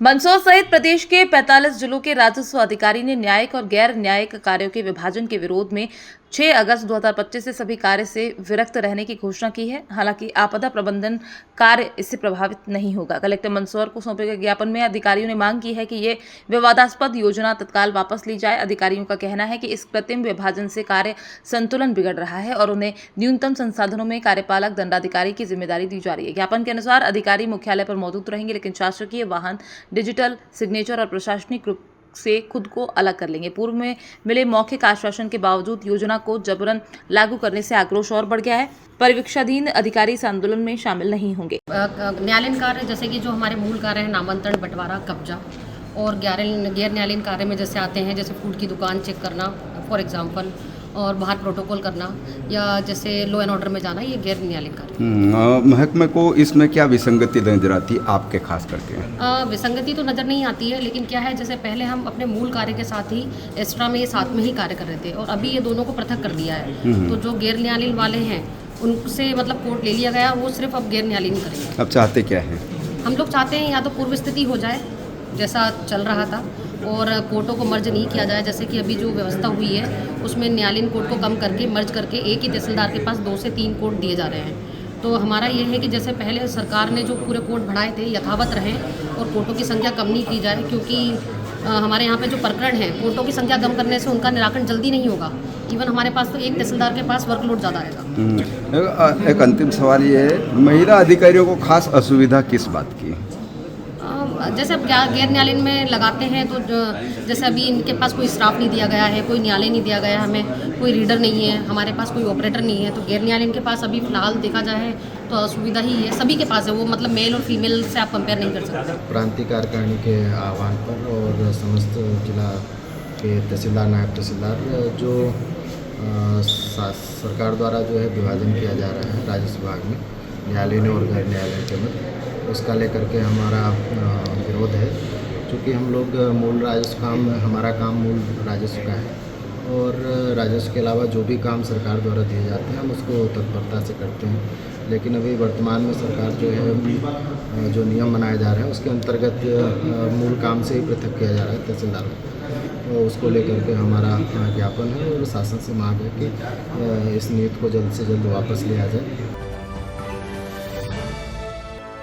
मंदसौर सहित प्रदेश के 45 जिलों के राजस्व अधिकारी ने न्यायिक और गैर न्यायिक कार्यों के विभाजन के विरोध में 6 अगस्त 2025 से सभी कार्य से विरक्त रहने की घोषणा की है। हालांकि आपदा प्रबंधन कार्य इससे प्रभावित नहीं होगा। कलेक्टर मंदसौर को सौंपे गए ज्ञापन में अधिकारियों ने मांग की है कि ये विवादास्पद योजना तत्काल वापस ली जाए। अधिकारियों का कहना है कि इस कृत्रिम विभाजन से कार्य संतुलन बिगड़ रहा है और उन्हें न्यूनतम संसाधनों में कार्यपालक दंडाधिकारी की जिम्मेदारी दी जा रही है। ज्ञापन के अनुसार अधिकारी मुख्यालय पर मौजूद रहेंगे, लेकिन शासकीय वाहन डिजिटल सिग्नेचर और प्रशासनिक रूप से खुद को अलग कर लेंगे। पूर्व में मिले मौखिक आश्वासन के बावजूद योजना को जबरन लागू करने से आक्रोश और बढ़ गया है। परिवीक्षाधीन अधिकारी इस आंदोलन में शामिल नहीं होंगे। न्यायालयीन कार्य जैसे कि जो हमारे मूल कार्य है नामांतरण, बंटवारा, कब्जा और गैर न्यायालयीन कार्य में जैसे आते हैं, जैसे फूड की दुकान चेक करना फॉर एग्जांपल, और बाहर प्रोटोकॉल करना या जैसे लॉ एंड ऑर्डर में जाना, ये गैर न्यायालयीन कार्य। महकमे को इसमें क्या विसंगति नजर आती है आपके खास करके? विसंगति तो नज़र नहीं आती है, लेकिन क्या है, जैसे पहले हम अपने मूल कार्य के साथ ही एक्स्ट्रा में ये साथ में ही कार्य कर रहे थे और अभी ये दोनों को पृथक कर दिया है। तो जो गैर न्यायालयीन वाले हैं उनसे मतलब कोर्ट ले लिया गया, वो सिर्फ अब गैर न्यायालयीन करेंगे। अब चाहते क्या है? हम लोग चाहते हैं या तो पूर्व स्थिति हो जाए जैसा चल रहा था और कोर्टों को मर्ज नहीं किया जाए। जैसे कि अभी जो व्यवस्था हुई है उसमें न्यायालयीन कोर्ट को कम करके मर्ज करके एक ही तहसीलदार के पास 2 से 3 कोर्ट दिए जा रहे हैं। तो हमारा ये है कि जैसे पहले सरकार ने जो पूरे कोर्ट बढ़ाए थे यथावत रहें और कोर्टों की संख्या कम नहीं की जाए, क्योंकि हमारे यहाँ पे जो प्रकरण है कोर्टों की संख्या कम करने से उनका निराकरण जल्दी नहीं होगा। इवन हमारे पास तो एक तहसीलदार के पास वर्कलोड ज़्यादा रहेगा। एक अंतिम सवाल ये है, महिला अधिकारियों को खास असुविधा किस बात की? जैसे अब गैर न्यायालयीन में लगाते हैं तो जैसे अभी इनके पास कोई स्टाफ नहीं दिया गया है, कोई न्यायालय नहीं दिया गया है, हमें कोई रीडर नहीं है, हमारे पास कोई ऑपरेटर नहीं है। तो गैर न्यायालयीन के पास अभी फिलहाल देखा जाए तो असुविधा ही है, सभी के पास है वो, मतलब मेल और फीमेल से आप कंपेयर नहीं कर सकते। प्रांतीय कार्यकारिणी के आह्वान पर और समस्त जिला के तहसीलदार, नायब तहसीलदार जो सरकार द्वारा जो है विभाजन किया जा रहा है राजस्व विभाग में न्यायालयीन और गैर न्यायालयीन के मध्य, उसका लेकर के हमारा विरोध है। क्योंकि हम लोग मूल राजस्व काम, हमारा काम मूल राजस्व का है और राजस्व के अलावा जो भी काम सरकार द्वारा दिए जाते हैं हम उसको तत्परता से करते हैं। लेकिन अभी वर्तमान में सरकार जो है जो नियम बनाए जा रहे हैं उसके अंतर्गत मूल काम से ही पृथक किया जा रहा है तहसीलदार को, तो उसको लेकर के हमारा ज्ञापन है और शासन से मांग है कि इस नीति को जल्द से जल्द वापस लिया जाए